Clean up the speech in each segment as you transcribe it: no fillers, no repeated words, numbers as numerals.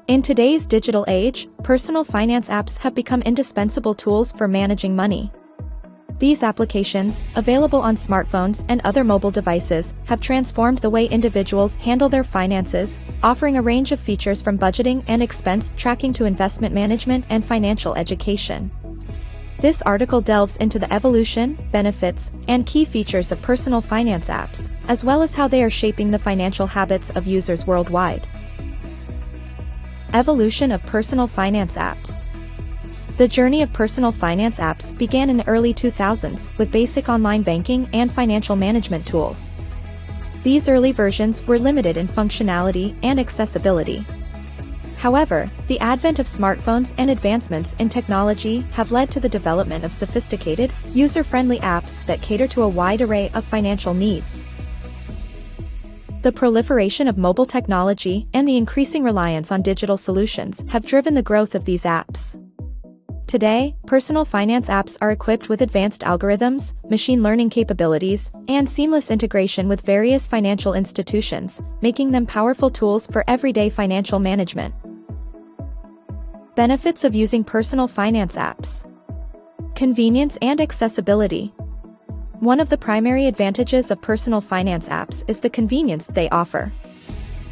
In today's digital age, personal finance apps have become indispensable tools for managing money. These applications, available on smartphones and other mobile devices, have transformed the way individuals handle their finances, offering a range of features from budgeting and expense tracking to investment management and financial education. This article delves into the evolution, benefits, and key features of personal finance apps, as well as how they are shaping the financial habits of users worldwide. Evolution of personal finance apps. The journey of personal finance apps began in the early 2000s with basic online banking and financial management tools. These early versions were limited in functionality and accessibility. However, the advent of smartphones and advancements in technology have led to the development of sophisticated, user-friendly apps that cater to a wide array of financial needs. The proliferation of mobile technology and the increasing reliance on digital solutions have driven the growth of these apps. Today, personal finance apps are equipped with advanced algorithms, machine learning capabilities, and seamless integration with various financial institutions, making them powerful tools for everyday financial management. Benefits of using personal finance apps. Convenience and accessibility. One of the primary advantages of personal finance apps is the convenience they offer.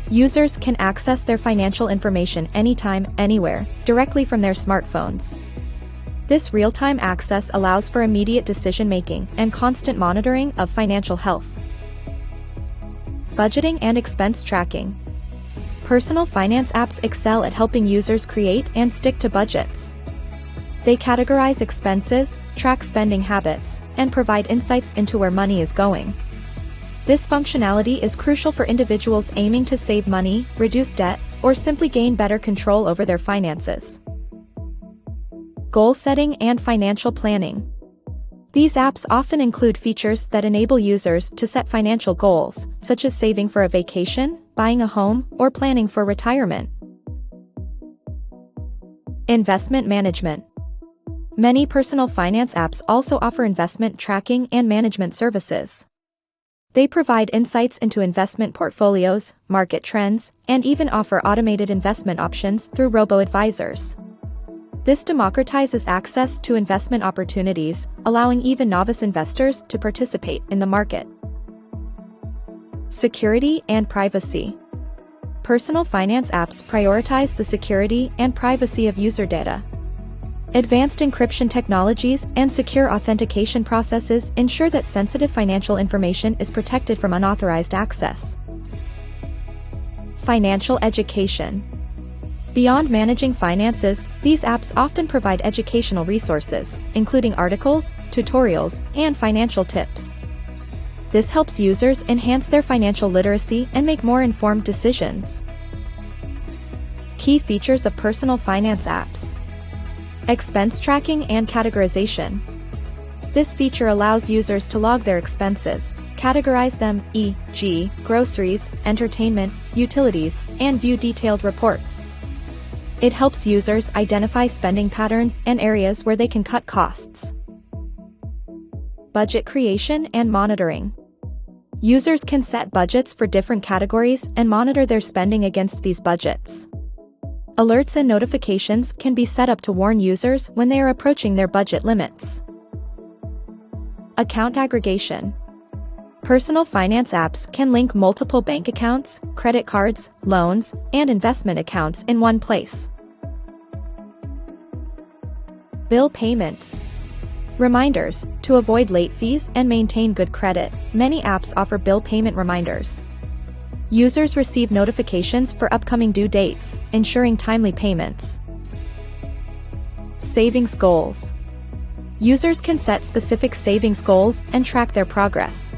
Users can access their financial information anytime, anywhere, directly from their smartphones. This real-time access allows for immediate decision-making and constant monitoring of financial health. Budgeting and expense tracking. Personal finance apps excel at helping users create and stick to budgets. They categorize expenses, track spending habits, and provide insights into where money is going. This functionality is crucial for individuals aiming to save money, reduce debt, or simply gain better control over their finances. Goal setting and financial planning. These apps often include features that enable users to set financial goals, such as saving for a vacation, buying a home, or planning for retirement. Investment management. Many personal finance apps also offer investment tracking and management services. They provide insights into investment portfolios, market trends, and even offer automated investment options through robo-advisors. This democratizes access to investment opportunities, allowing even novice investors to participate in the market. Security and privacy. Personal finance apps prioritize the security and privacy of user data. Advanced encryption technologies and secure authentication processes ensure that sensitive financial information is protected from unauthorized access. Financial education. Beyond managing finances, these apps often provide educational resources, including articles, tutorials, and financial tips. This helps users enhance their financial literacy and make more informed decisions. Key features of personal finance apps. Expense tracking and categorization. This feature allows users to log their expenses, categorize them, e.g., groceries, entertainment, utilities, and view detailed reports. It helps users identify spending patterns and areas where they can cut costs. Budget creation and monitoring. Users can set budgets for different categories and monitor their spending against these budgets. Alerts and notifications can be set up to warn users when they are approaching their budget limits. Account aggregation. Personal finance apps can link multiple bank accounts, credit cards, loans, and investment accounts in one place. Bill payment. Reminders. To avoid late fees and maintain good credit, many apps offer bill payment reminders. Users receive notifications for upcoming due dates, ensuring timely payments. Savings goals. Users can set specific savings goals and track their progress.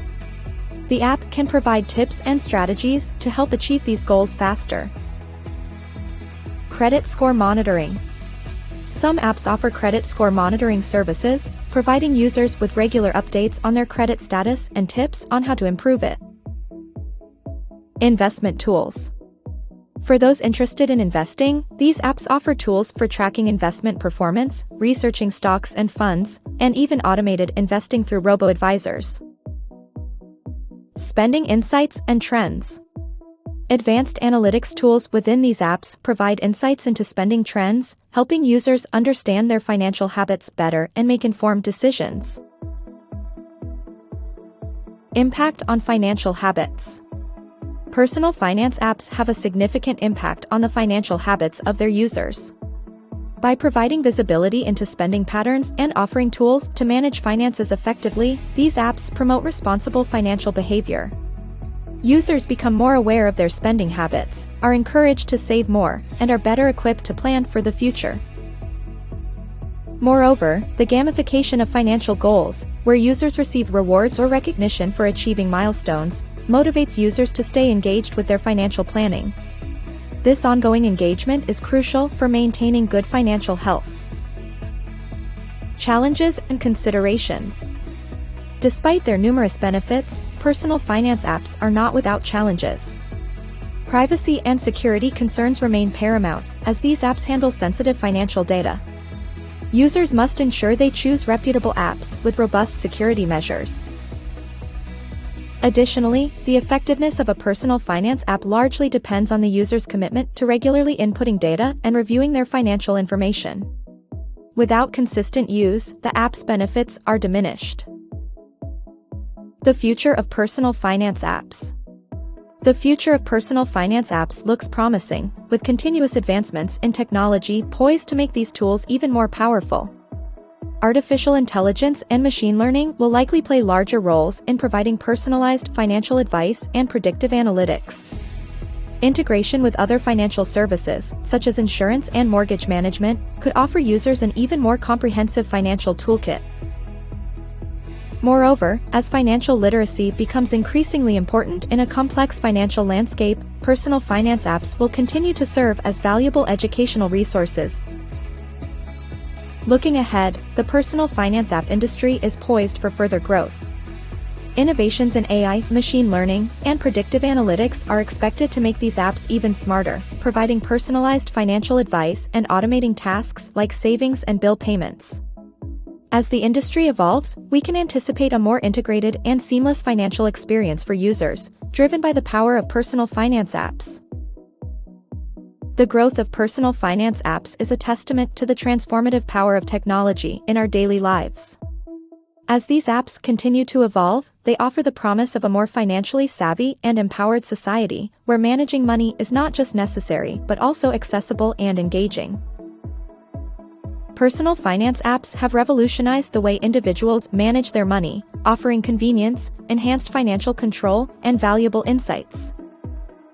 The app can provide tips and strategies to help achieve these goals faster. Credit score monitoring. Some apps offer credit score monitoring services, providing users with regular updates on their credit status and tips on how to improve it. Investment tools. For those interested in investing, these apps offer tools for tracking investment performance, researching stocks and funds, and even automated investing through robo-advisors. Spending insights and trends. Advanced analytics tools within these apps provide insights into spending trends, helping users understand their financial habits better and make informed decisions. Impact on financial habits. Personal finance apps have a significant impact on the financial habits of their users. By providing visibility into spending patterns and offering tools to manage finances effectively, these apps promote responsible financial behavior. Users become more aware of their spending habits, are encouraged to save more, and are better equipped to plan for the future. Moreover, the gamification of financial goals, where users receive rewards or recognition for achieving milestones, motivates users to stay engaged with their financial planning. This ongoing engagement is crucial for maintaining good financial health. Challenges and considerations. Despite their numerous benefits, personal finance apps are not without challenges. Privacy and security concerns remain paramount, as these apps handle sensitive financial data. Users must ensure they choose reputable apps with robust security measures. Additionally, the effectiveness of a personal finance app largely depends on the user's commitment to regularly inputting data and reviewing their financial information. Without consistent use, the app's benefits are diminished. The future of personal finance apps. The future of personal finance apps looks promising, with continuous advancements in technology poised to make these tools even more powerful. Artificial intelligence and machine learning will likely play larger roles in providing personalized financial advice and predictive analytics. Integration with other financial services, such as insurance and mortgage management, could offer users an even more comprehensive financial toolkit. Moreover, as financial literacy becomes increasingly important in a complex financial landscape, personal finance apps will continue to serve as valuable educational resources. Looking ahead, the personal finance app industry is poised for further growth. Innovations in AI, machine learning, and predictive analytics are expected to make these apps even smarter, providing personalized financial advice and automating tasks like savings and bill payments. As the industry evolves, we can anticipate a more integrated and seamless financial experience for users, driven by the power of personal finance apps. The growth of personal finance apps is a testament to the transformative power of technology in our daily lives. As these apps continue to evolve, they offer the promise of a more financially savvy and empowered society, where managing money is not just necessary but also accessible and engaging. Personal finance apps have revolutionized the way individuals manage their money, offering convenience, enhanced financial control, and valuable insights.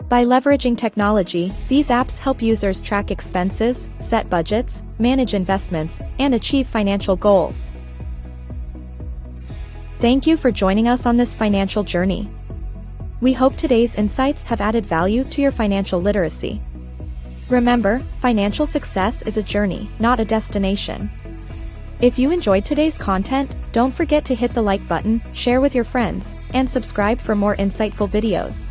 By leveraging technology, these apps help users track expenses, set budgets, manage investments, and achieve financial goals. Thank you for joining us on this financial journey. We hope today's insights have added value to your financial literacy. Remember, financial success is a journey, not a destination. If you enjoyed today's content, don't forget to hit the like button, share with your friends, and subscribe for more insightful videos.